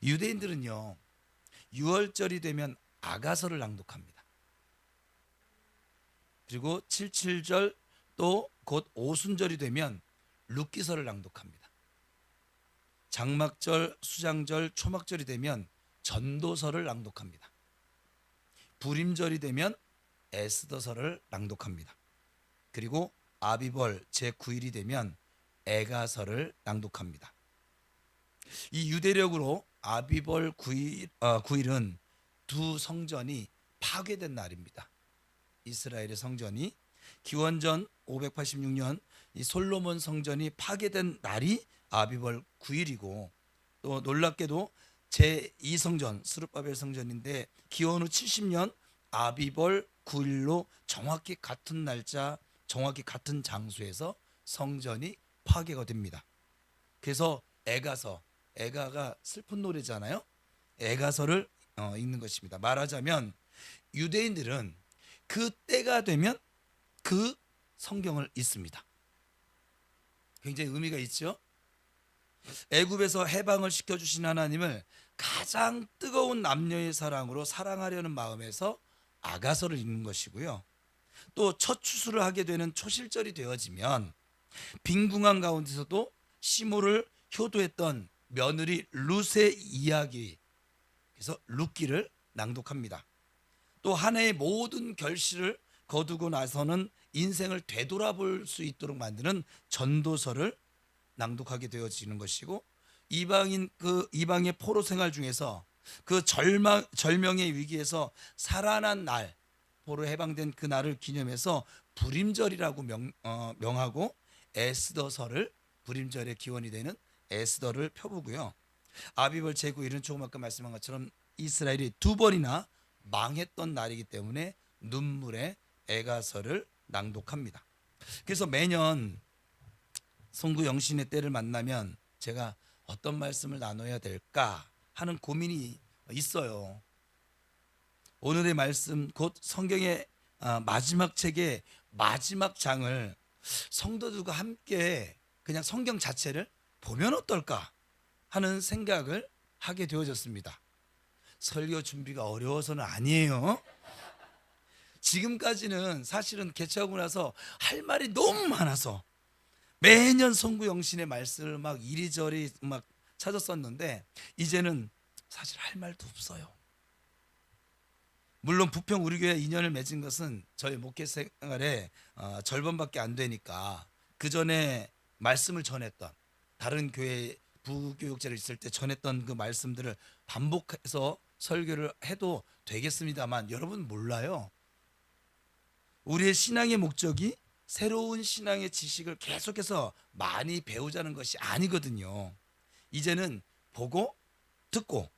유대인들은요 6월절이 되면 아가서를 낭독합니다. 그리고 77절 또 곧 오순절이 되면 룻기서를 낭독합니다. 장막절, 수장절, 초막절이 되면 전도서를 낭독합니다. 불임절이 되면 에스더서를 낭독합니다. 그리고 아비벌 제9일이 되면 애가서를 낭독합니다. 이 유대력으로 아비벌 9일은 두 성전이 파괴된 날입니다. 이스라엘의 성전이 기원전 586년 이 솔로몬 성전이 파괴된 날이 아비벌 9일이고, 또 놀랍게도 제2성전 스룹바벨 성전인데 기원 후 70년 아비벌 9일로 정확히 같은 날짜 정확히 같은 장소에서 성전이 파괴가 됩니다. 그래서 애가가 슬픈 노래잖아요. 애가서를 읽는 것입니다. 말하자면 유대인들은 그 때가 되면 그 성경을 읽습니다. 굉장히 의미가 있죠. 애굽에서 해방을 시켜주신 하나님을 가장 뜨거운 남녀의 사랑으로 사랑하려는 마음에서 아가서를 읽는 것이고요. 또 첫 추수를 하게 되는 초실절이 되어지면 빈궁한 가운데서도 시므를 효도했던 며느리 룻의 이야기, 그래서 룻기를 낭독합니다. 또 한 해의 모든 결실을 거두고 나서는 인생을 되돌아볼 수 있도록 만드는 전도서를 낭독하게 되어지는 것이고, 이방의 포로 생활 중에서 그 절명의 위기에서 살아난 날, 포로 해방된 그 날을 기념해서 불임절이라고 명하고 에스더서를, 불임절의 기원이 되는 에스더를 펴보고요. 아비벌 제9일은 조금 아까 말씀한 것처럼 이스라엘이 두 번이나 망했던 날이기 때문에 눈물의 애가서를 낭독합니다. 그래서 매년 송구 영신의 때를 만나면 제가 어떤 말씀을 나눠야 될까 하는 고민이 있어요. 오늘의 말씀 곧 성경의 마지막 책의 마지막 장을 성도들과 함께 그냥 성경 자체를 보면 어떨까 하는 생각을 하게 되어졌습니다. 설교 준비가 어려워서는 아니에요. 지금까지는 사실은 개최하고 나서 할 말이 너무 많아서 매년 송구 영신의 말씀을 막 이리저리 막 찾았었는데 이제는 사실 할 말도 없어요. 물론 부평 우리 교회 인연을 맺은 것은 저희 목회 생활의 절반밖에 안 되니까 그 전에 말씀을 전했던 다른 교회 부교육자를 있을 때 전했던 그 말씀들을 반복해서 설교를 해도 되겠습니다만, 여러분 몰라요. 우리의 신앙의 목적이 새로운 신앙의 지식을 계속해서 많이 배우자는 것이 아니거든요. 이제는 보고 듣고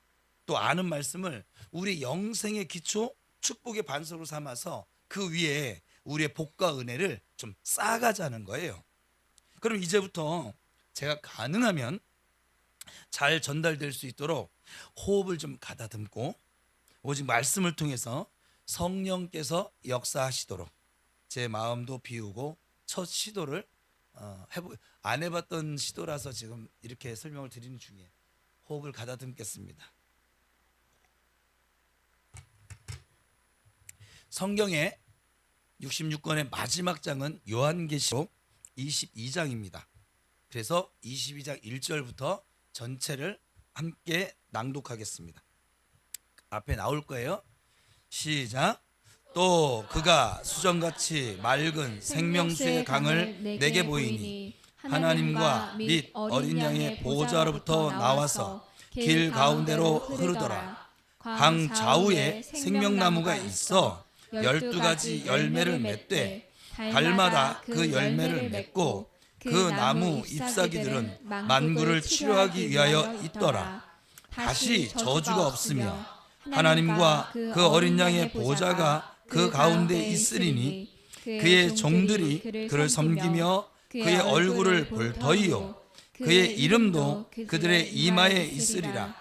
또 아는 말씀을 우리 영생의 기초, 축복의 반석으로 삼아서 그 위에 우리의 복과 은혜를 좀 쌓아가자는 거예요. 그럼 이제부터 제가 가능하면 잘 전달될 수 있도록 호흡을 좀 가다듬고 오직 말씀을 통해서 성령께서 역사하시도록 제 마음도 비우고 첫 시도를 안 해봤던 시도라서 지금 이렇게 설명을 드리는 중에 호흡을 가다듬겠습니다. 성경의 66권의 마지막 장은 요한계시록 22장입니다. 그래서 22장 1절부터 전체를 함께 낭독하겠습니다. 앞에 나올 거예요. 시작. 또 그가 수정같이 맑은 생명수의 강을 내게 보이니 하나님과 및 어린 양의 보호자로부터 나와서 길 가운데로 흐르더라. 강 좌우에 생명나무가 있어 12가지 열매를 맺되 달마다 그 열매를 맺고 그 나무 잎사귀들은 만구를 치료하기 위하여 있더라. 다시 저주가 없으며 하나님과 그 어린 양의 보호자가 그 가운데 있으리니 그의 종들이 그를 섬기며 그의 얼굴을 볼 터이요 그의 이름도 그들의 이마에 있으리라.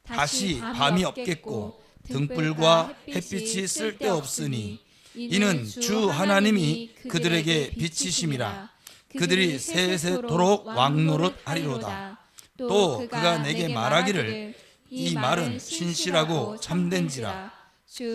다시 밤이 없겠고 등불과 햇빛이 쓸데없으니 이는 주 하나님이 그들에게 빛이심이라. 그들이 세세토록 왕노릇하리로다. 또 그가 내게 말하기를 이 말은 신실하고 참된지라.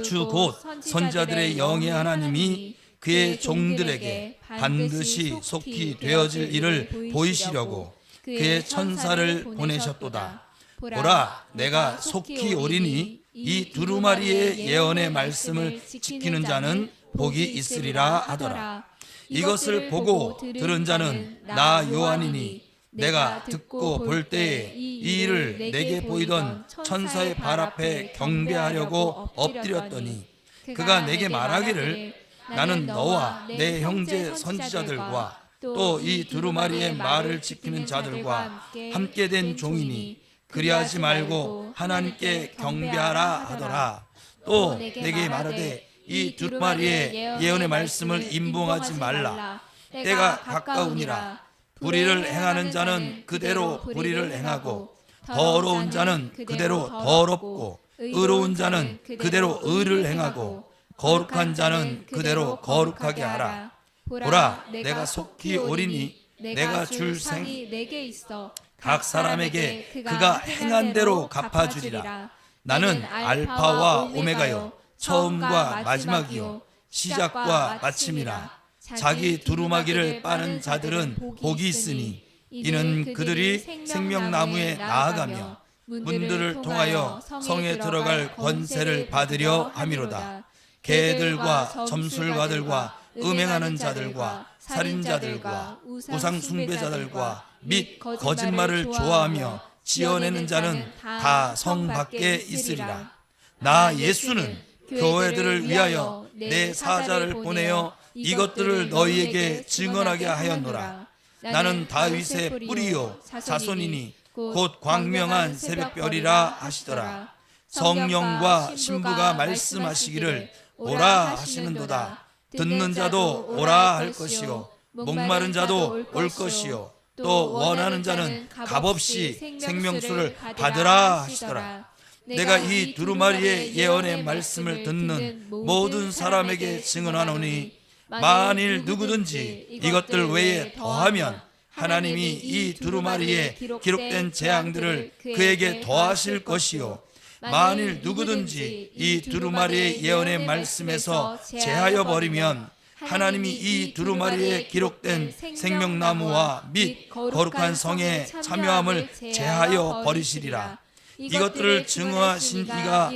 주 곧 선자들의 영의 하나님이 그의 종들에게 반드시 속히 되어질 일을 보이시려고 그의 천사를 보내셨도다. 보라, 내가 속히 오리니 이 두루마리의 예언의 말씀을 지키는 자는 복이 있으리라 하더라. 이것을 보고 들은 자는 나 요한이니 내가 듣고 볼 때에 이 일을 내게 보이던 천사의 발 앞에 경배하려고 엎드렸더니 그가 내게 말하기를 나는 너와 내 형제 선지자들과 또 이 두루마리의 말을 지키는 자들과 함께 된 종이니 그리하지 말고 하나님께 경배하라 하더라. 또 내게 말하되 이 두루마리의 예언의 말씀을 임봉하지 말라. 때가 가까우니라. 불의를 행하는 자는 그대로 불의를 행하고 더러운 자는 그대로 더럽고 의로운 자는 그대로 의를 행하고 거룩한 자는 그대로 거룩하게 하라. 보라, 내가 속히 오리니 내가 줄 상이 내게 있어 각 사람에게 그가 행한 대로 갚아주리라. 나는 알파와 오메가요 처음과 마지막이요 시작과 마침이라. 자기 두루마기를 빠는 자들은 복이 있으니 이는 그들이 생명나무에 나아가며 문들을 통하여 성에 들어갈 권세를 받으려 함이로다. 개들과 점술가들과 음행하는 자들과 살인자들과 우상 숭배자들과 및 거짓말을 좋아하며 지어내는 자는 다 성 밖에 있으리라. 나 예수는 교회들을 위하여 내 사자를 보내어 이것들을 너희에게 증언하게 하였노라. 나는 다윗의 뿌리요 자손이니 곧 광명한 새벽별이라 하시더라. 성령과 신부가 말씀하시기를 오라 하시는도다. 듣는 자도 오라 할 것이요 목마른 자도 올 것이요 또 원하는 자는 값없이 생명수를 받으라 하시더라. 내가 이 두루마리의 예언의 말씀을 듣는 모든 사람에게 증언하노니 만일 누구든지 이것들 외에 더하면 하나님이 이 두루마리에 기록된 재앙들을 그에게 더하실 것이요 만일 누구든지 이 두루마리의 예언의 말씀에서 제하여 버리면 하나님이 이 두루마리에 기록된 생명나무와 및 거룩한 성에 참여함을 제하여 버리시리라. 이것들을 증언하신 이가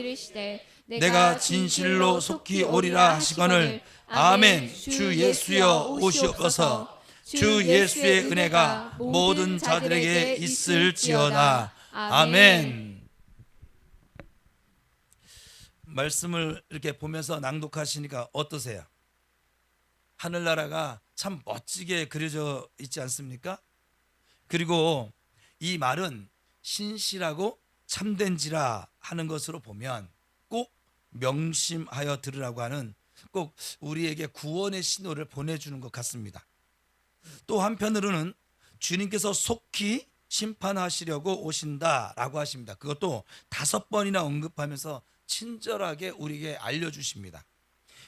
내가 진실로 속히 오리라 하시거늘 아멘. 주 예수여 오시옵소서. 주 예수의 은혜가 모든 자들에게 있을지어다. 아멘. 말씀을 이렇게 보면서 낭독하시니까 어떠세요? 하늘나라가 참 멋지게 그려져 있지 않습니까? 그리고 이 말은 신실하고 참된지라 하는 것으로 보면 꼭 명심하여 들으라고 하는 꼭 우리에게 구원의 신호를 보내주는 것 같습니다. 또 한편으로는 주님께서 속히 심판하시려고 오신다라고 하십니다. 그것도 5번이나 언급하면서 친절하게 우리에게 알려주십니다.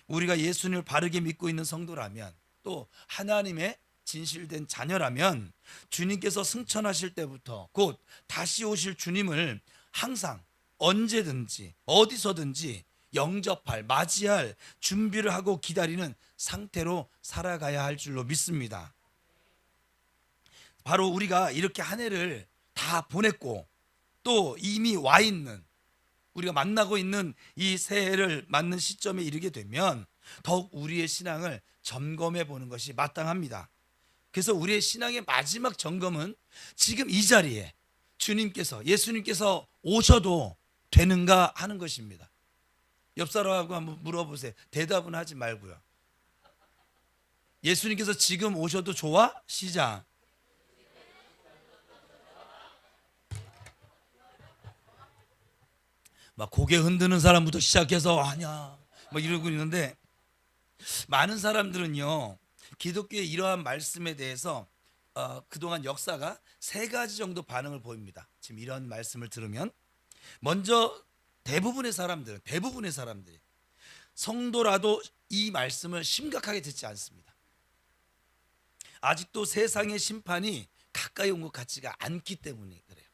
우리가 예수님을 바르게 믿고 있는 성도라면 또 하나님의 진실된 자녀라면 주님께서 승천하실 때부터 곧 다시 오실 주님을 항상 언제든지 어디서든지 영접할 맞이할 준비를 하고 기다리는 상태로 살아가야 할 줄로 믿습니다. 바로 우리가 이렇게 한 해를 다 보냈고 또 이미 와 있는 우리가 만나고 있는 이 새해를 맞는 시점에 이르게 되면 더욱 우리의 신앙을 점검해 보는 것이 마땅합니다. 그래서 우리의 신앙의 마지막 점검은 지금 이 자리에 주님께서 예수님께서 오셔도 되는가 하는 것입니다. 옆 사람하고 한번 물어보세요. 대답은 하지 말고요. 예수님께서 지금 오셔도 좋아? 시작. 막 고개 흔드는 사람부터 시작해서 아니야 막 이러고 있는데 많은 사람들은요 기독교의 이러한 말씀에 대해서 그동안 역사가 3가지 정도 반응을 보입니다. 지금 이런 말씀을 들으면 먼저 대부분의 사람들이 성도라도 이 말씀을 심각하게 듣지 않습니다. 아직도 세상의 심판이 가까이 온 것 같지가 않기 때문에 그래요.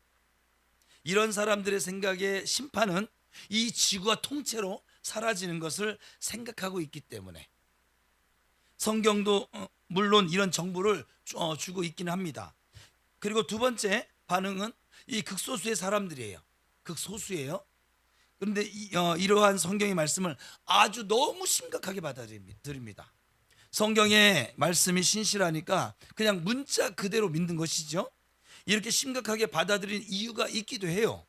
이런 사람들의 생각에 심판은 이 지구가 통째로 사라지는 것을 생각하고 있기 때문에 성경도 물론 이런 정보를 주고 있기는 합니다. 그리고 두 번째 반응은 이 극소수의 사람들이에요. 극소수예요. 그런데 이러한 성경의 말씀을 아주 너무 심각하게 받아들입니다. 성경의 말씀이 신실하니까 그냥 문자 그대로 믿는 것이죠. 이렇게 심각하게 받아들인 이유가 있기도 해요.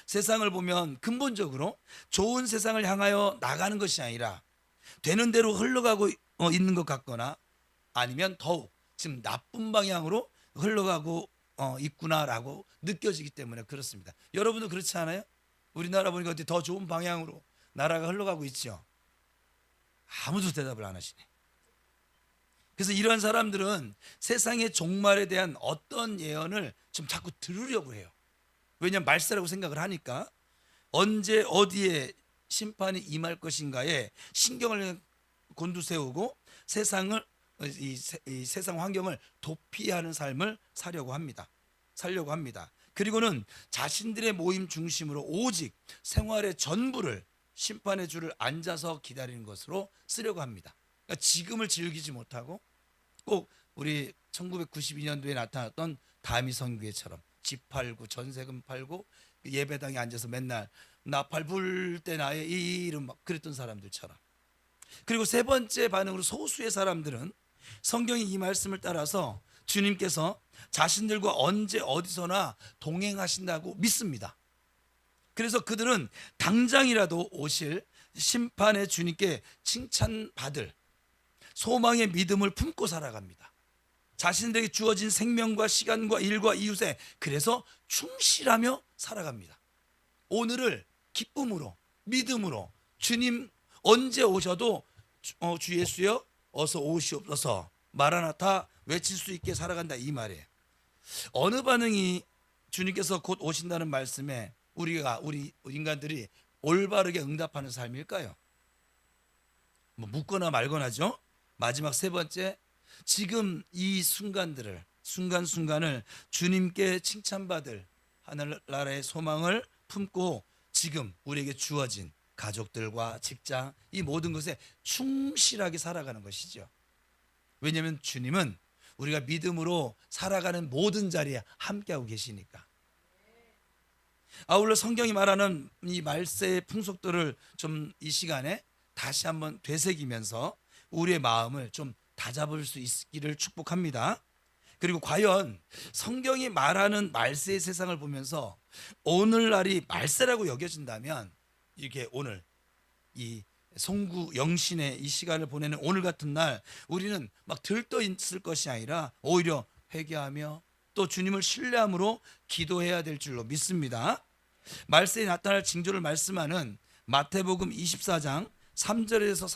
세상을 보면 근본적으로 좋은 세상을 향하여 나가는 것이 아니라 되는 대로 흘러가고 있는 것 같거나 아니면 더욱 지금 나쁜 방향으로 흘러가고 있구나라고 느껴지기 때문에 그렇습니다. 여러분도 그렇지 않아요? 우리나라 보니까 어디 더 좋은 방향으로 나라가 흘러가고 있죠. 아무도 대답을 안 하시네. 그래서 이런 사람들은 세상의 종말에 대한 어떤 예언을 좀 자꾸 들으려고 해요. 왜냐하면 말세라고 생각을 하니까 언제 어디에 심판이 임할 것인가에 신경을 곤두세우고 세상을 이 세상 환경을 도피하는 삶을 살려고 합니다. 그리고는 자신들의 모임 중심으로 오직 생활의 전부를 심판의 주를 앉아서 기다리는 것으로 쓰려고 합니다. 그러니까 지금을 즐기지 못하고 꼭 우리 1992년도에 나타났던 다미 선교회처럼 집 팔고 전세금 팔고 예배당에 앉아서 맨날 나팔 불 때 나의 이름 막 그랬던 사람들처럼. 그리고 세 번째 반응으로 소수의 사람들은 성경의 이 말씀을 따라서 주님께서 자신들과 언제 어디서나 동행하신다고 믿습니다. 그래서 그들은 당장이라도 오실 심판의 주님께 칭찬받을 소망의 믿음을 품고 살아갑니다. 자신들에게 주어진 생명과 시간과 일과 이웃에 그래서 충실하며 살아갑니다. 오늘을 기쁨으로 믿음으로 주님 언제 오셔도 주 예수여 어서 오시옵소서 마라나타 외칠 수 있게 살아간다 이 말이에요. 어느 반응이 주님께서 곧 오신다는 말씀에 우리 인간들이 올바르게 응답하는 삶일까요? 뭐 묻거나 말거나죠. 마지막 세 번째, 지금 이 순간들을 순간순간을 주님께 칭찬받을 하늘나라의 소망을 품고 지금 우리에게 주어진 가족들과 직장 이 모든 것에 충실하게 살아가는 것이죠. 왜냐하면 주님은 우리가 믿음으로 살아가는 모든 자리에 함께하고 계시니까. 아울러 성경이 말하는 이 말세의 풍속들을 좀 이 시간에 다시 한번 되새기면서 우리의 마음을 좀 다잡을 수 있기를 축복합니다. 그리고 과연 성경이 말하는 말세의 세상을 보면서 오늘날이 말세라고 여겨진다면 이렇게 오늘 이 송구 영신의 이 시간을 보내는 오늘 같은 날 우리는 막 들떠 있을 것이 아니라 오히려 회개하며 또 주님을 신뢰함으로 기도해야 될 줄로 믿습니다. 말세에 나타날 징조를 말씀하는 마태복음 24장 3절에서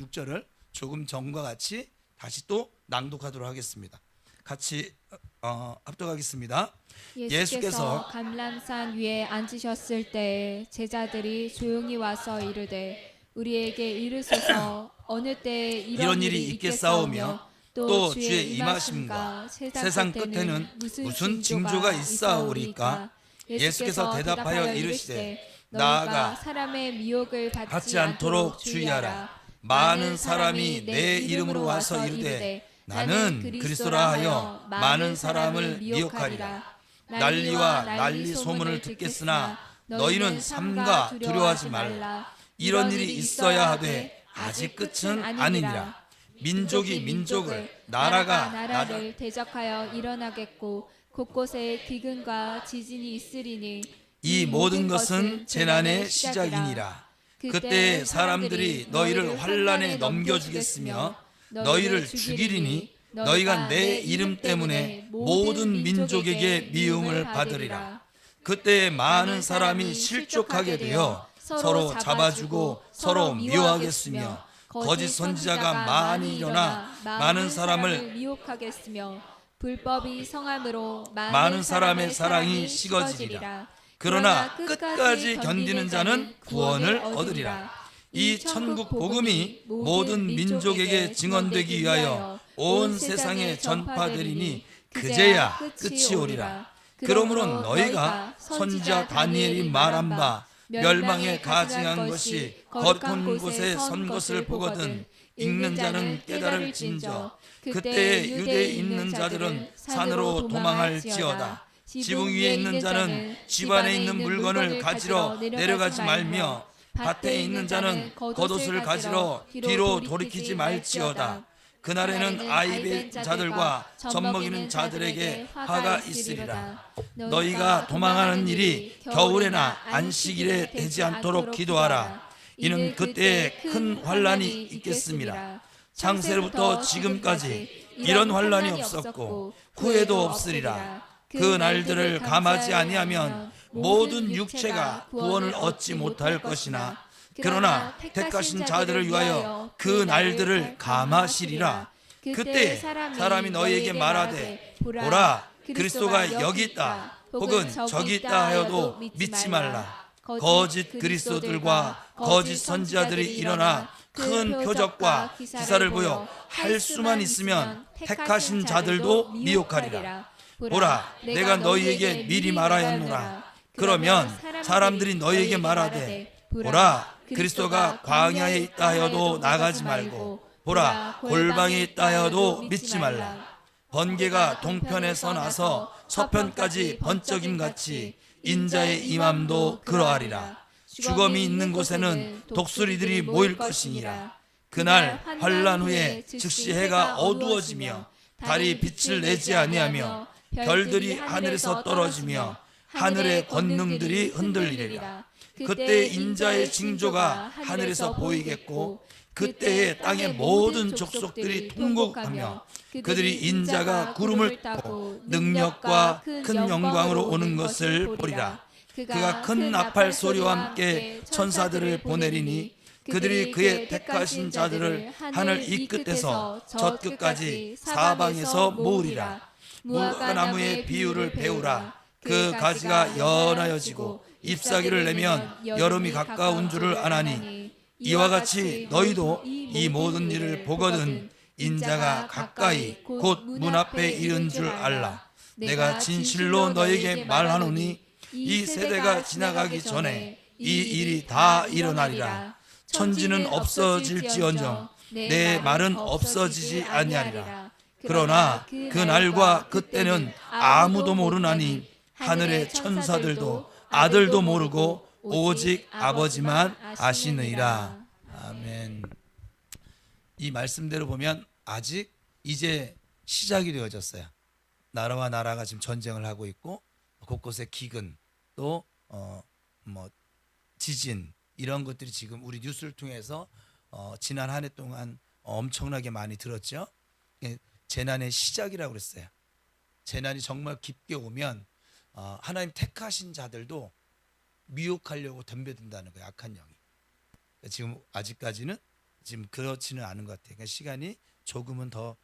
36절을 조금 전과 같이 다시 또 낭독하도록 하겠습니다. 같이 합독하겠습니다. 예수께서 감람산 위에 앉으셨을 때 제자들이 조용히 와서 이르되 우리에게 이르소서 어느 때에 이런 일이 있겠사오며 또 주의 임하심과 세상 끝에는 무슨 징조가 있사오리까. 예수께서 대답하여 이르시되 너희가 사람의 미혹을 받지 않도록 주의하라. 많은 사람이 내 이름으로 와서 이르되 나는 그리스도라 하여 많은 사람을 미혹하리라. 난리와 난리 소문을 듣겠으나 너희는 삼가 두려워하지 말라. 이런 일이 있어야 하되 아직 끝은 아니니라. 민족이 민족을 나라가 나라를 대적하여 일어나겠고 곳곳에 기근과 지진이 있으리니 이 모든 것은 재난의 시작이니라. 그때 사람들이 너희를 환난에 넘겨주겠으며 너희를 죽이리니 너희가 내 이름 때문에 모든 민족에게 미움을 받으리라. 그때 많은 사람이 실족하게 되어 서로 잡아주고 서로 미워하겠으며 거짓 선지자가 많이 일어나 많은 사람을 미혹하겠으며 불법이 성함으로 많은 사람의 사랑이 식어지리라. 그러나 끝까지 견디는 자는 구원을 얻으리라. 이 천국 복음이 모든 민족에게 증언되기 위하여 온 세상에 전파되리니 그제야 끝이 오리라. 그러므로 너희가 선지자 다니엘이 말한 바 멸망에 가증한 것이 거룩한 곳에 선 것을 보거든 읽는 자는 깨달을진저 그때에 유대에 있는 자들은 산으로 도망할지어다. 지붕 위에 있는 자는 집 안에 있는 물건을 가지러 내려가지 말며 밭에 있는 자는 겉옷을 가지러 뒤로 돌이키지 말지어다. 그날에는 아이의 자들과 젖먹이는 자들에게 화가 있으리라. 너희가 도망하는 일이 겨울에나 안식일에 되지 않도록 기도하라. 이는 그때에 큰 환란이 있겠습니다. 창세로부터 지금까지 이런 환란이 없었고 후에도 없으리라. 그 날들을 감하지 아니하면 모든 육체가 구원을 얻지 못할 것이나 그러나 택하신 자들을 위하여 그 날들을 감하시리라. 그때 사람이 너희에게 말하되 보라 그리스도가 여기 있다 혹은 저기 있다 하여도 믿지 말라. 거짓 그리스도들과 거짓 선지자들이 일어나 큰 표적과 기사를 보여 할 수만 있으면 택하신 자들도 미혹하리라. 보라 내가 너희에게 미리 말하였노라. 그러면 사람들이 너희에게 말하되 보라 그리스도가 광야에 있다 하여도 나가지 말고 보라 골방에 있다 하여도 믿지 말라. 번개가 동편에서 나서 서편까지 번쩍임같이 인자의 임함도 그러하리라. 주검이 있는 곳에는 독수리들이 모일 것이니라. 그날 환란 후에 즉시 해가 어두워지며 달이 빛을 내지 아니하며 별들이 하늘에서 떨어지며 하늘의 권능들이 흔들리리라. 그때 인자의 징조가 하늘에서 보이겠고 그때에 땅의 모든 족속들이 통곡하며 그들이 인자가 구름을 타고 능력과 큰 영광으로 오는 것을 보리라. 그가 큰 나팔 소리와 함께 천사들을 보내리니 그들이 그의 택하신 자들을 하늘 이 끝에서 저 끝까지 사방에서 모으리라. 무화과 나무의 비유를 배우라. 그 가지가 연하여지고 잎사귀를 내면 여름이 가까운 줄을 아나니 이와 같이 너희도 이 모든 일을 보거든 인자가 가까이 곧 문 앞에 이른 줄 알라. 내가 진실로 너에게 말하노니 이 세대가 지나가기 전에 이 일이 다 일어나리라. 천지는 없어질지언정 내 말은 없어지지 아니하리라. 그러나 그 날과 그때는 아무도 모르나니 하늘의 천사들도 아들도 모르고 오직 아버지만 아시느니라. 아멘. 이 말씀대로 보면 아직 이제 시작이 되어졌어요. 나라와 나라가 지금 전쟁을 하고 있고 곳곳에 기근 또 지진 이런 것들이 지금 우리 뉴스를 통해서 지난 한 해 동안 엄청나게 많이 들었죠. 재난의 시작이라고 그랬어요. 재난이 정말 깊게 오면 하나님 택하신 자들도 미혹하려고 덤벼든다는 거예요. 악한 영이. 지금 아직까지는 지금 그렇지는 않은 것 같아요. 그러니까 시간이 조금은 더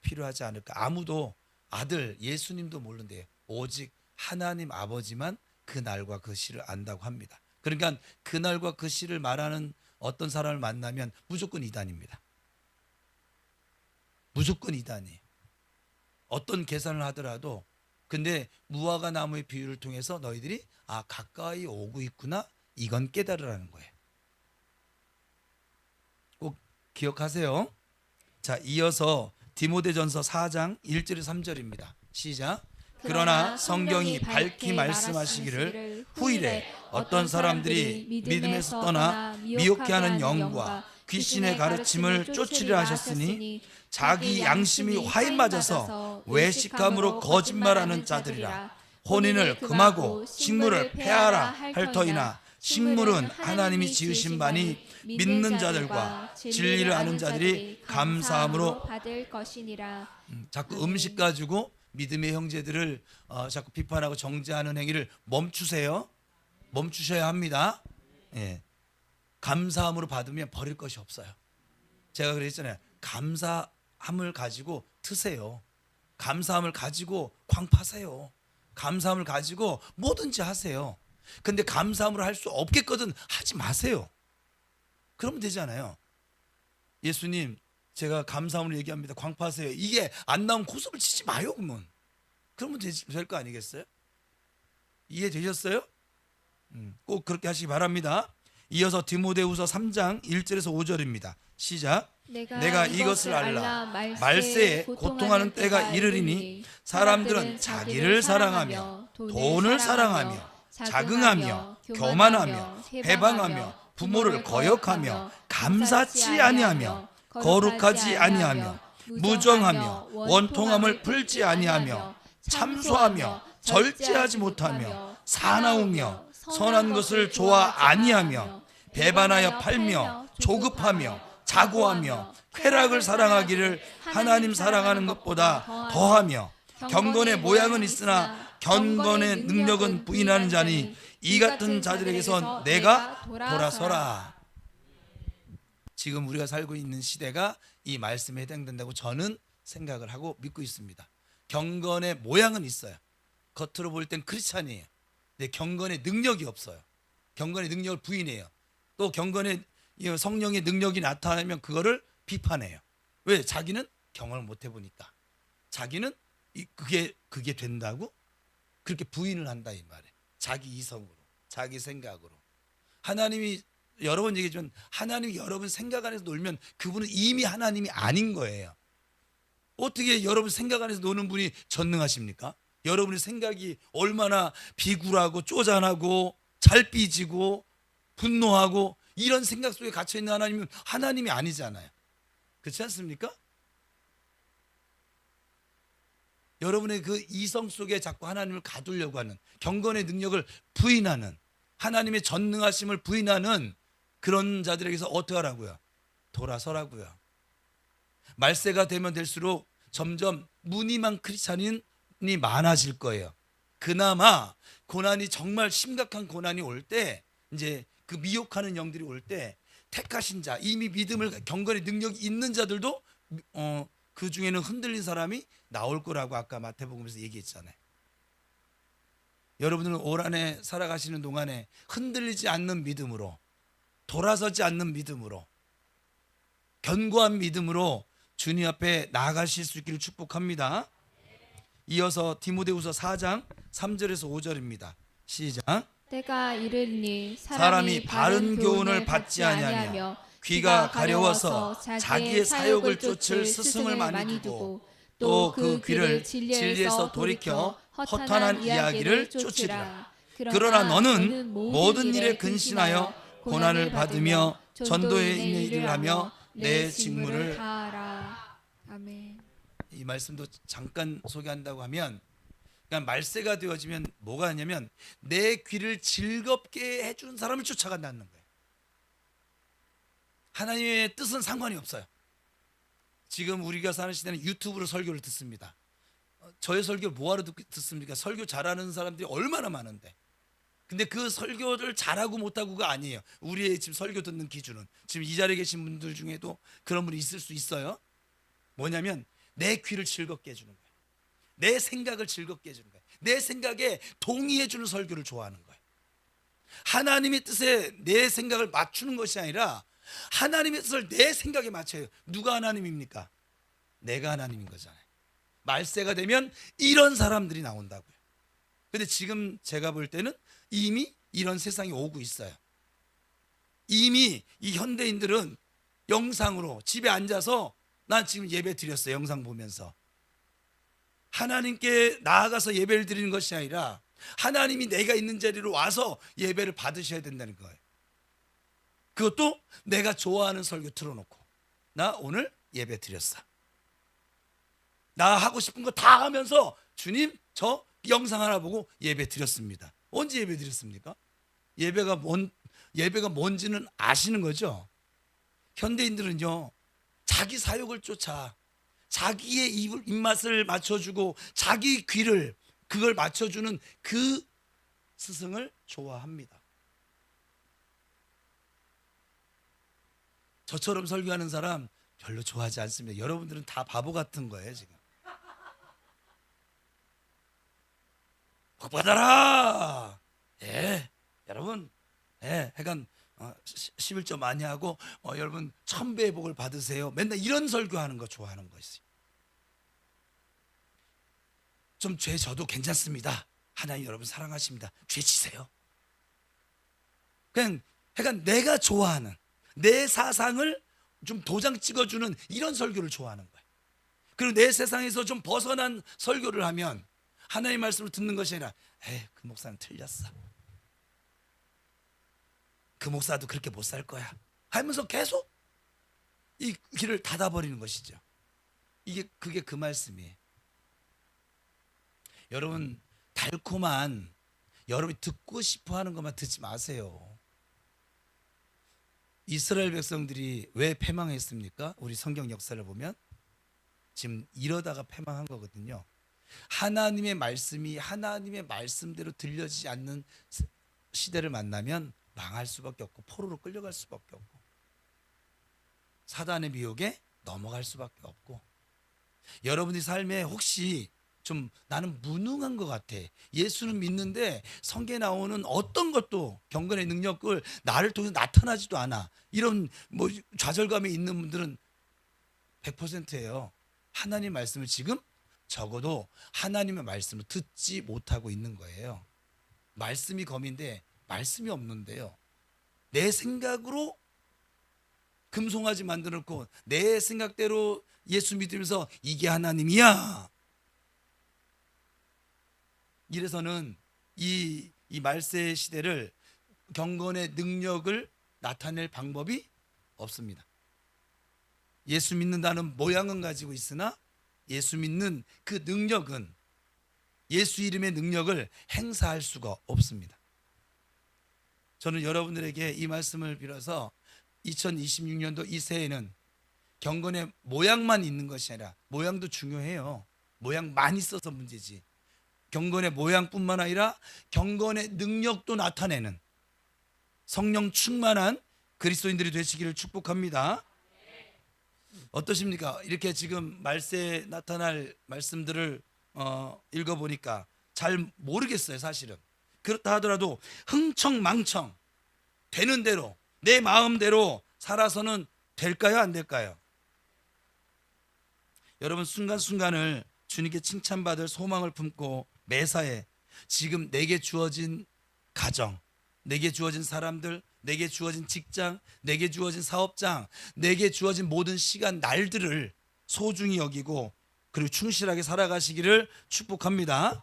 필요하지 않을까. 아무도 아들 예수님도 모른대요. 오직 하나님 아버지만 그 날과 그 시를 안다고 합니다. 그러니까 그 날과 그 시를 말하는 어떤 사람을 만나면 무조건 이단입니다. 무조건 이단이에요. 어떤 계산을 하더라도 근데 무화과 나무의 비유를 통해서 너희들이 가까이 오고 있구나 이건 깨달으라는 거예요. 꼭 기억하세요. 자, 이어서 디모데전서 4장 1절에 3절입니다. 시작. 그러나 성경이 밝히 말씀하시기를 후일에 어떤 사람들이 믿음에서 떠나 미혹해하는 영과 귀신의 가르침을 쫓으려 하셨으니 자기 양심이 화에 맞아서 외식함으로 거짓말하는 자들이라. 혼인을 금하고 식물을 폐하라 할 터이나 식물은 하나님이 지으신 바니 믿는 자들과 진리를 아는 자들이 감사함으로 받을 것이니라. 자꾸 음식 가지고 믿음의 형제들을 자꾸 비판하고 정죄하는 행위를 멈추세요. 멈추셔야 합니다. 예. 감사함으로 받으면 버릴 것이 없어요. 제가 그랬잖아요. 감사함을 가지고 트세요. 감사함을 가지고 광파세요. 감사함을 가지고 뭐든지 하세요. 근데 감사함으로 할 수 없겠거든 하지 마세요. 그러면 되잖아요. 예수님 제가 감사함을 얘기합니다. 광파하세요. 이게 안 나오면 코섭을 치지 마요. 그러면 될 거 아니겠어요? 이해되셨어요? 꼭 그렇게 하시기 바랍니다. 이어서 디모데후서 3장 1절에서 5절입니다. 시작. 내가 이것을 알라. 말세에 고통하는 때가 이르리니 사람들은 자기를 사랑하며 돈을 사랑하며 자긍하며 교만하며 해방하며 부모를 거역하며 감사치 아니하며 거룩하지 아니하며 무정하며 원통함을 풀지 아니하며 참소하며 절제하지 못하며 사나우며 선한 것을 좋아 아니하며 배반하여 팔며 조급하며 자고하며 쾌락을 사랑하기를 하나님 사랑하는 것보다 더하며 경건의 모양은 있으나 경건의 능력은 부인하는 자니 이 같은 자들에게선 내가 돌아서라. 지금 우리가 살고 있는 시대가 이 말씀에 해당된다고 저는 생각을 하고 믿고 있습니다. 경건의 모양은 있어요. 겉으로 볼 땐 크리스찬이에요. 근데 경건의 능력이 없어요. 경건의 능력을 부인해요. 또 경건의 성령의 능력이 나타나면 그거를 비판해요. 왜? 자기는 경험을 못 해보니까. 자기는 그게 된다고 그렇게 부인을 한다 이 말이에요. 자기 이성으로, 자기 생각으로. 하나님이 여러 번 얘기했지만 하나님이 여러분 생각 안에서 놀면 그분은 이미 하나님이 아닌 거예요. 어떻게 여러분 생각 안에서 노는 분이 전능하십니까? 여러분의 생각이 얼마나 비굴하고 쪼잔하고 잘 삐지고 분노하고 이런 생각 속에 갇혀있는 하나님은 하나님이 아니잖아요. 그렇지 않습니까? 여러분의 그 이성 속에 자꾸 하나님을 가두려고 하는, 경건의 능력을 부인하는, 하나님의 전능하심을 부인하는 그런 자들에게서 어떻게 하라고요? 돌아서라고요. 말세가 되면 될수록 점점 무늬만 크리스찬이 많아질 거예요. 그나마 고난이 정말 심각한 고난이 올 때, 이제 그 미혹하는 영들이 올 때 택하신 자, 이미 믿음을 경건의 능력이 있는 자들도 그 중에는 흔들린 사람이 나올 거라고 아까 마태복음에서 얘기했잖아요. 여러분들은 올 한해 살아가시는 동안에 흔들리지 않는 믿음으로, 돌아서지 않는 믿음으로, 견고한 믿음으로 주님 앞에 나아가실 수 있기를 축복합니다. 이어서 디모데후서 4장 3절에서 5절입니다. 시작. 때가 이르니 사람이 바른 교훈을 받지 아니하며 귀가 가려워서 자기의 사욕을 쫓을 스승을 많이 두고 또 그 귀를 진리에서 돌이켜 허탄한 이야기를 쫓으리라. 그러나 너는 모든 일에 근신하여 고난을 받으며 전도에 있는 일을 하며 내 직무를 다하라. 아멘. 이 말씀도 잠깐 소개한다고 하면, 그러니까 말세가 되어지면 뭐가 하냐면 내 귀를 즐겁게 해주는 사람을 쫓아간다는 거예요. 하나님의 뜻은 상관이 없어요. 지금 우리가 사는 시대는 유튜브로 설교를 듣습니다. 저의 설교를 뭐하러 듣습니까? 설교 잘하는 사람들이 얼마나 많은데. 근데 그 설교를 잘하고 못하고가 아니에요. 우리의 지금 설교 듣는 기준은, 지금 이 자리에 계신 분들 중에도 그런 분이 있을 수 있어요. 뭐냐면 내 귀를 즐겁게 해주는 거예요. 내 생각을 즐겁게 해주는 거예요. 내 생각에 동의해주는 설교를 좋아하는 거예요. 하나님의 뜻에 내 생각을 맞추는 것이 아니라 하나님의 뜻을 내 생각에 맞춰요. 누가 하나님입니까? 내가 하나님인 거잖아요. 말세가 되면 이런 사람들이 나온다고요. 근데 지금 제가 볼 때는 이미 이런 세상이 오고 있어요. 이미 이 현대인들은 영상으로 집에 앉아서 난 지금 예배 드렸어요. 영상 보면서. 하나님께 나아가서 예배를 드리는 것이 아니라 하나님이 내가 있는 자리로 와서 예배를 받으셔야 된다는 거예요. 그것도 내가 좋아하는 설교 틀어놓고 나 오늘 예배 드렸어. 나 하고 싶은 거 다 하면서 주님 저 영상 하나 보고 예배 드렸습니다. 언제 예배 드렸습니까? 예배가 뭔지는 아시는 거죠? 현대인들은요, 자기 사욕을 쫓아 자기의 입맛을 맞춰주고 자기 귀를 그걸 맞춰주는 그 스승을 좋아합니다. 저처럼 설교하는 사람 별로 좋아하지 않습니다. 여러분들은 다 바보 같은 거예요 지금. 복 받아라. 예, 여러분, 예, 하여간 11조 많이 하고 여러분 1000배의 복을 받으세요. 맨날 이런 설교하는 거 좋아하는 것이. 좀 죄 저도 괜찮습니다 하나님 여러분 사랑하십니다. 죄치세요. 그냥 약간 내가 좋아하는 내 사상을 좀 도장 찍어주는 이런 설교를 좋아하는 거예요. 그리고 내 세상에서 좀 벗어난 설교를 하면 하나님 말씀을 듣는 것이 아니라 그 목사는 틀렸어. 그 목사도 그렇게 못 살 거야 하면서 계속 이 길을 닫아버리는 것이죠. 그게 그 말씀이에요. 여러분 달콤한 여러분이 듣고 싶어하는 것만 듣지 마세요. 이스라엘 백성들이 왜 패망했습니까? 우리 성경 역사를 보면 지금 이러다가 패망한 거거든요. 하나님의 말씀이 하나님의 말씀대로 들려지지 않는 시대를 만나면 망할 수밖에 없고 포로로 끌려갈 수밖에 없고 사단의 미혹에 넘어갈 수밖에 없고, 여러분의 삶에 혹시 좀 나는 무능한 것 같아, 예수는 믿는데 성경에 나오는 어떤 것도 경건의 능력을 나를 통해서 나타나지도 않아, 이런 좌절감에 있는 분들은 100%예요. 하나님 말씀을 지금 적어도 하나님의 말씀을 듣지 못하고 있는 거예요. 말씀이 검인데 말씀이 없는데요, 내 생각으로 금송아지 만들어 놓고 내 생각대로 예수 믿으면서 이게 하나님이야, 이래서는 이 말세 시대를 경건의 능력을 나타낼 방법이 없습니다. 예수 믿는다는 모양은 가지고 있으나 예수 믿는 그 능력은, 예수 이름의 능력을 행사할 수가 없습니다. 저는 여러분들에게 이 말씀을 빌어서 2026년도 이 새해에는 경건의 모양만 있는 것이 아니라, 모양도 중요해요. 모양만 있어서 문제지, 경건의 모양뿐만 아니라 경건의 능력도 나타내는 성령 충만한 그리스도인들이 되시기를 축복합니다. 어떠십니까? 이렇게 지금 말세에 나타날 말씀들을 읽어보니까 잘 모르겠어요, 사실은. 그렇다 하더라도 흥청망청 되는 대로 내 마음대로 살아서는 될까요, 안 될까요? 여러분, 순간순간을 주님께 칭찬받을 소망을 품고 매사에 지금 내게 주어진 가정, 내게 주어진 사람들, 내게 주어진 직장, 내게 주어진 사업장, 내게 주어진 모든 시간, 날들을 소중히 여기고 그리고 충실하게 살아가시기를 축복합니다.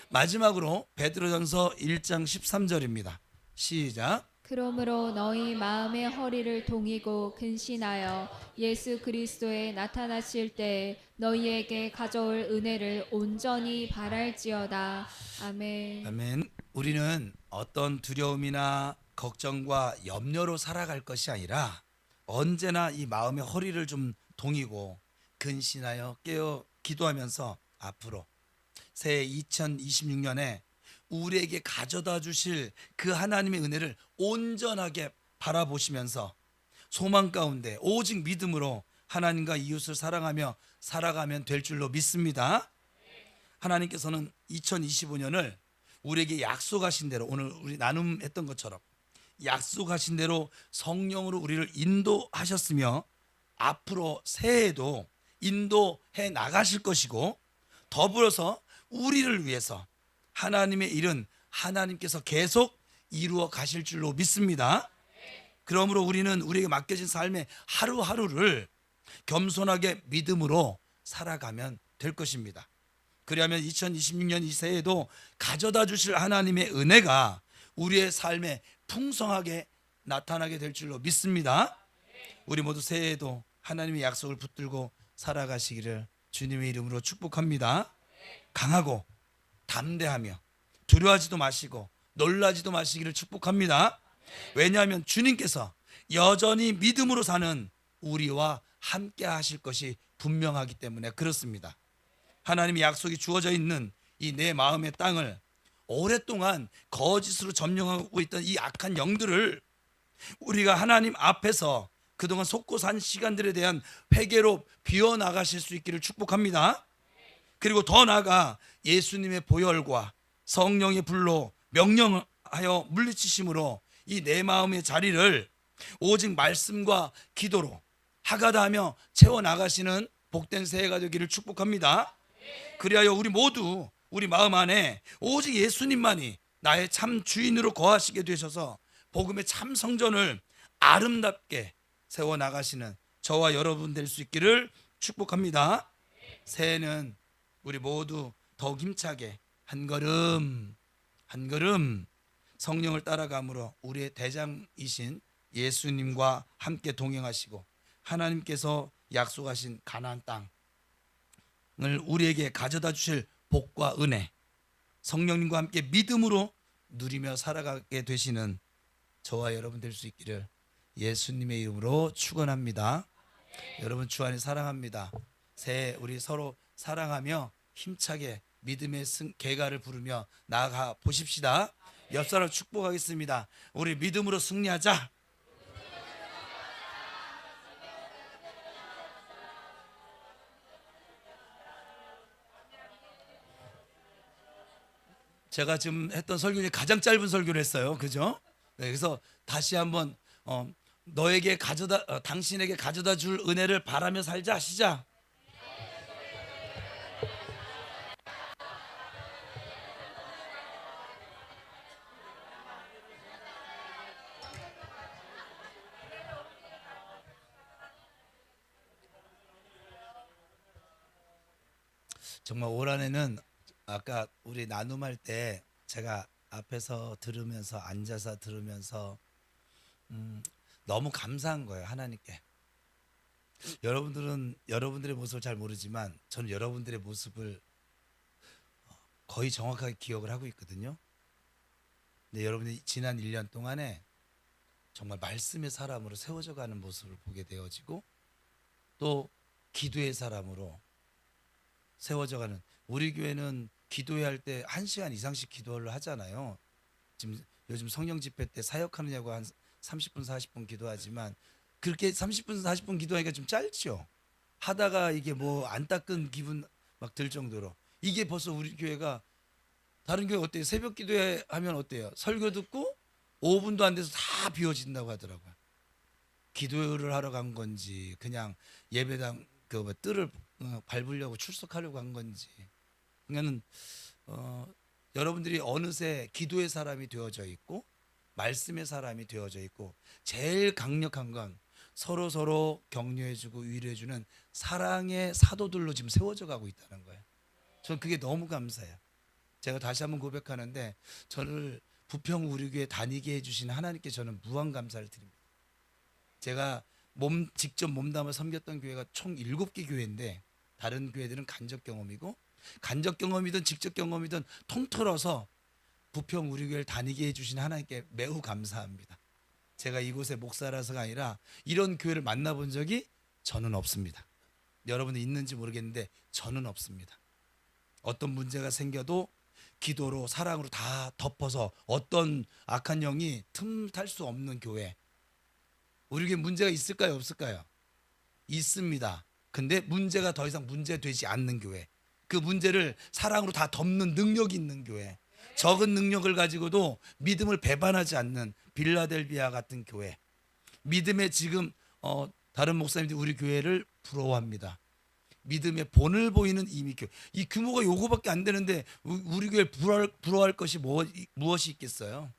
마지막으로 베드로전서 1장 13절입니다. 시작. 그러므로 너희 마음의 허리를 동이고 근신하여 예수 그리스도에 나타나실 때 너희에게 가져올 은혜를 온전히 바랄지어다. 아멘. 아멘. 우리는 어떤 두려움이나 걱정과 염려로 살아갈 것이 아니라 언제나 이 마음의 허리를 좀 동이고 근신하여 깨어 기도하면서 앞으로 새해 2026년에 우리에게 가져다 주실 그 하나님의 은혜를 온전하게 바라보시면서 소망 가운데 오직 믿음으로 하나님과 이웃을 사랑하며 살아가면 될 줄로 믿습니다. 하나님께서는 2025년을 우리에게 약속하신 대로, 오늘 우리 나눔했던 것처럼 약속하신 대로 성령으로 우리를 인도하셨으며 앞으로 새해에도 인도해 나가실 것이고, 더불어서 우리를 위해서 하나님의 일은 하나님께서 계속 이루어 가실 줄로 믿습니다. 그러므로 우리는 우리에게 맡겨진 삶의 하루하루를 겸손하게 믿음으로 살아가면 될 것입니다. 그리하면 2026년 이 새해에도 가져다 주실 하나님의 은혜가 우리의 삶에 풍성하게 나타나게 될 줄로 믿습니다. 우리 모두 새해에도 하나님의 약속을 붙들고 살아가시기를 주님의 이름으로 축복합니다. 강하고 담대하며 두려워하지도 마시고 놀라지도 마시기를 축복합니다. 왜냐하면 주님께서 여전히 믿음으로 사는 우리와 함께 하실 것이 분명하기 때문에 그렇습니다. 하나님의 약속이 주어져 있는 이 내 마음의 땅을 오랫동안 거짓으로 점령하고 있던 이 악한 영들을 우리가 하나님 앞에서 그동안 속고 산 시간들에 대한 회개로 비워나가실 수 있기를 축복합니다. 그리고 더 나아가 예수님의 보혈과 성령의 불로 명령하여 물리치심으로 이 내 마음의 자리를 오직 말씀과 기도로 하가다하며 채워나가시는 복된 새해가 되기를 축복합니다. 그리하여 우리 모두 우리 마음 안에 오직 예수님만이 나의 참 주인으로 거하시게 되셔서 복음의 참 성전을 아름답게 세워 나가시는 저와 여러분 될 수 있기를 축복합니다. 새해는 우리 모두 더욱 힘차게 한 걸음 한 걸음 성령을 따라감으로 우리의 대장이신 예수님과 함께 동행하시고 하나님께서 약속하신 가나안 땅을 우리에게 가져다 주실 복과 은혜, 성령님과 함께 믿음으로 누리며 살아가게 되시는 저와 여러분 될 수 있기를 예수님의 이름으로 축원합니다. 여러분 주 안에 사랑합니다. 새해 우리 서로 사랑하며 힘차게 믿음의 개가를 부르며 나아가 보십시다. 옆 사람 축복하겠습니다. 우리 믿음으로 승리하자. 제가 지금 했던 설교 중에 가장 짧은 설교를 했어요. 그죠? 네, 그래서 다시 한번 너에게 당신에게 가져다 줄 은혜를 바라며 살자. 시작. 정말 올 한해는 아까 우리 나눔할 때 제가 앞에서 들으면서 앉아서 들으면서 너무 감사한 거예요. 하나님께. 여러분들은 여러분들의 모습을 잘 모르지만 저는 여러분들의 모습을 거의 정확하게 기억을 하고 있거든요. 근데 여러분이 지난 1년 동안에 정말 말씀의 사람으로 세워져 가는 모습을 보게 되어지고 또 기도의 사람으로 세워져 가는, 우리 교회는 기도회 할 때 1시간 이상씩 기도를 하잖아요. 지금 요즘 성령 집회 때 사역하느냐고 한 30분 40분 기도하지만 그렇게 30분 40분 기도하기가 좀 짧죠. 하다가 이게 뭐 안 닦은 기분 막 들 정도로. 이게 벌써 우리 교회가, 다른 교회 어때요? 새벽 기도회 하면 어때요? 설교 듣고 5분도 안 돼서 다 비워진다고 하더라고요. 기도를 하러 간 건지 그냥 예배당 그 뜰을 밟으려고 출석하려고 한 건지. 그러니까는 여러분들이 어느새 기도의 사람이 되어져 있고 말씀의 사람이 되어져 있고 제일 강력한 건 서로 격려해주고 위로해주는 사랑의 사도들로 지금 세워져 가고 있다는 거예요. 저는 그게 너무 감사해요. 제가 다시 한번 고백하는데 저를 부평 우리 교회 다니게 해주신 하나님께 저는 무한 감사를 드립니다. 제가 직접 몸담아 섬겼던 교회가 총 7개 교회인데 다른 교회들은 간접 경험이고, 간접 경험이든 직접 경험이든 통틀어서 부평 우리 교회를 다니게 해주신 하나님께 매우 감사합니다. 제가 이곳의 목사라서가 아니라 이런 교회를 만나본 적이 저는 없습니다. 여러분이 있는지 모르겠는데 저는 없습니다. 어떤 문제가 생겨도 기도로 사랑으로 다 덮어서 어떤 악한 영이 틈탈 수 없는 교회. 우리 교회 문제가 있을까요, 없을까요? 있습니다. 근데 문제가 더 이상 문제되지 않는 교회, 그 문제를 사랑으로 다 덮는 능력이 있는 교회, 적은 능력을 가지고도 믿음을 배반하지 않는 빌라델비아 같은 교회, 믿음의 지금 다른 목사님들이 우리 교회를 부러워합니다. 믿음의 본을 보이는 이미 교회. 이 규모가 요거밖에 안 되는데 우리 교회 부러워할 것이 무엇이 있겠어요?